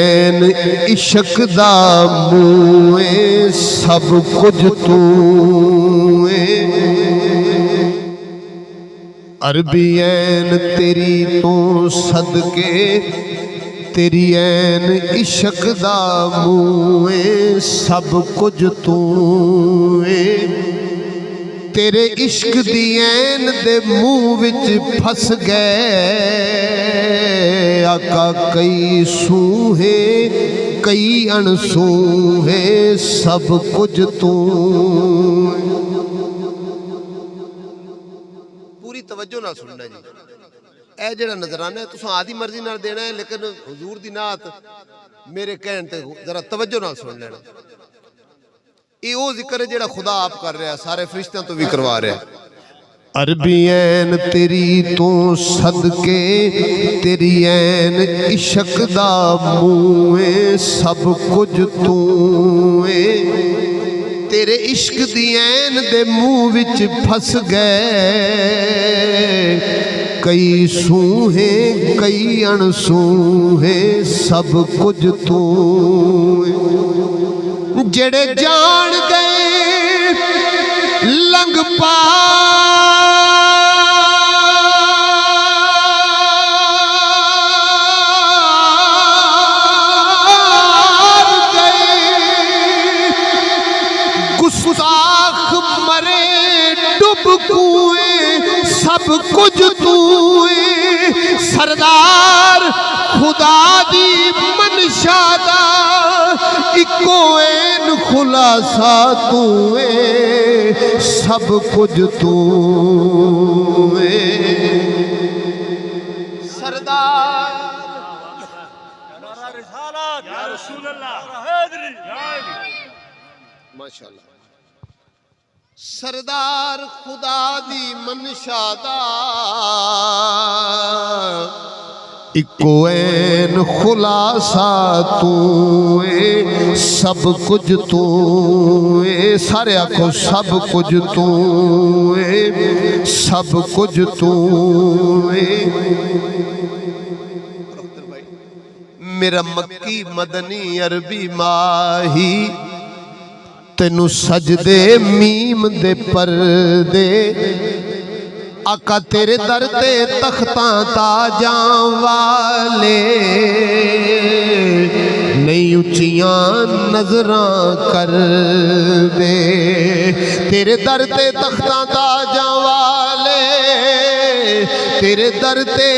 ऐन इश्क दा मूए सब कुछ तू अरबी ऐन तेरी तो सदके तेरी ऐन इश्क दा मूए सब कुछ तू तेरे इश्क दी ऐन दे मुंह विच फस गए आका कई सूहे कई अणसूहे सब कुछ तू। पूरी तवज्जो नाल सुनना जी। ए जेड़ा नजराना है तुसां आदी मर्जी नाल देना है, लेकिन हुजूर दी नात मेरे कहण ते जरा तवज्जो नाल सुन लेना। ये वो जिक्र है जेड़ा खुदा आप कर रहा है, सारे फरिश्तों तो भी करवा रहा है। अरबी ऐन तेरी तो सदके तेरी ऐन इश्क दा मूए सब कुछ तू तेरे इश्क दी ऐन दे मुंह विच फस गए कई सूहे कई अणसूहे सब कुछ तू जेड़े जान गए लंघ पार गए गुस्ताख मरे डूब कुएं सब कुछ तू सरदार खुदा दी मनशा दा इको ऐन खुलासा तू सब कुछ तू सरदार माशाअल्लाह सरदार खुदा दी मनशा दा इको ऐन खुलासा तू सब कुछ तू सारे आखो सब कुछ तू सब कुछ तू। मेरा मक्की मदनी अरबी माही तेनू सजदे मीम दे पर्दे आका तेरे दर ते तख्तां ताजां वाले नहीं उच्चियां नजरां कर दे तेरे दर ते तख्तां ताजां वाले तेरे दर ते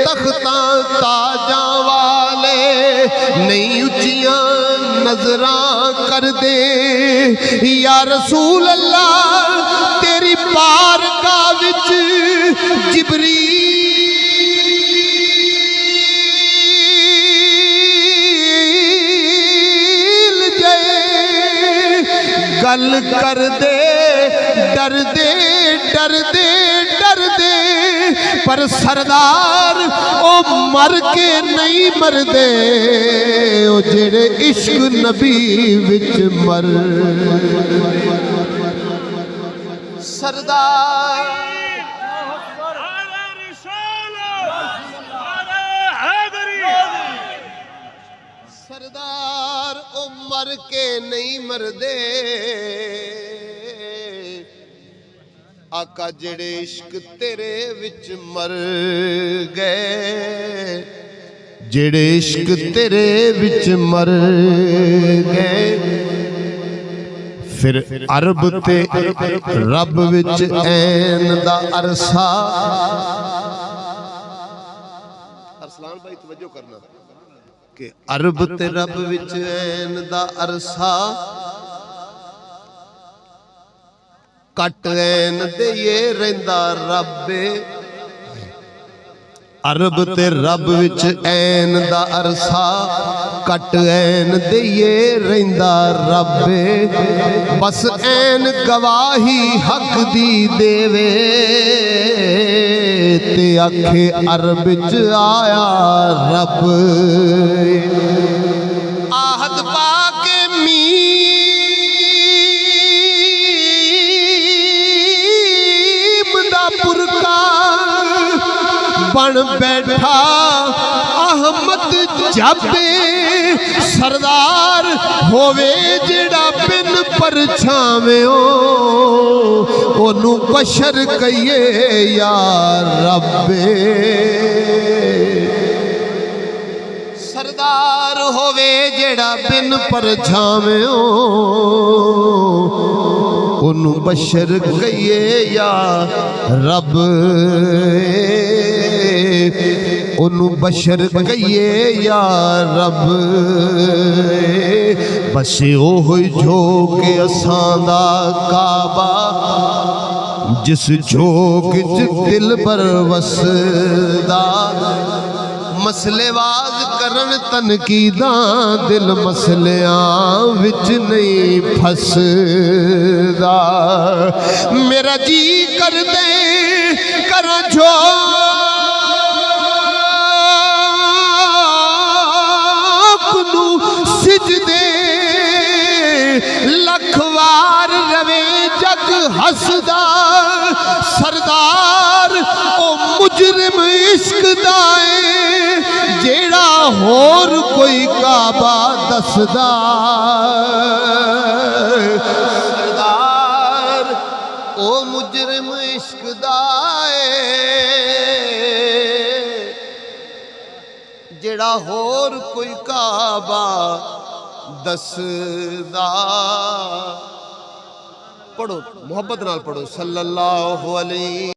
तख्तां ताजां वाले नहीं उच्चियां नजरां कर दे या रसूल अल्लाह तेरी बारगाह विच जिबरील जय गल कर दे डर दे डर दे डर दे पर सरदार ओ मर के नहीं मरदे ओ जेड़े इश्क नबी विच मर सरदार सरदार ओ मर के नहीं मरदे आका जेड़े इश्क तेरे विच मर गए जेड़े इश्क तेरे विच मर गए फिर अरब ते रब विच ऐन दा अरसा अरसलान भाई तवज्जो करना कि अरब ते रब विच ऐन दा अरसा कट ऐन दे ये रहिंदा रब्बे अरब ते रब विच ऐन दा अरसा कट ऐन दे ये रहिंदा रब्बे बस ऐन गवाही हक दी देवे ते आखे अरब विच आया रब आहद पाके मीम दा पुरका बन बैठा अहमद जब सरदार होवे जेड़ा बिन परछावेओ ओनू बशर कहिए या रब्बे सरदार होवे जेड़ा बिन परछावेओ ओनू बशर कहिए या रब ओनू बशर कहिए या रब बस ओह झोक असां दा काबा जिस झोक च दिल पर वसदा मसलेवाज करन तनकीदां दिल मसलियां विच नहीं फसदा मेरा जी कर दे कर जो सिजदे लखवार रवे जग हसदा सरदार ओ मुजरिम इश्क दाए जेड़ा होर कोई काबा दसदा सरदार ओ मुजरिम इश्क दाए जेड़ा होर कोई काबा दसदा पढ़ो मोहब्बत नाल पढ़ो सल्लल्लाहु अलैहि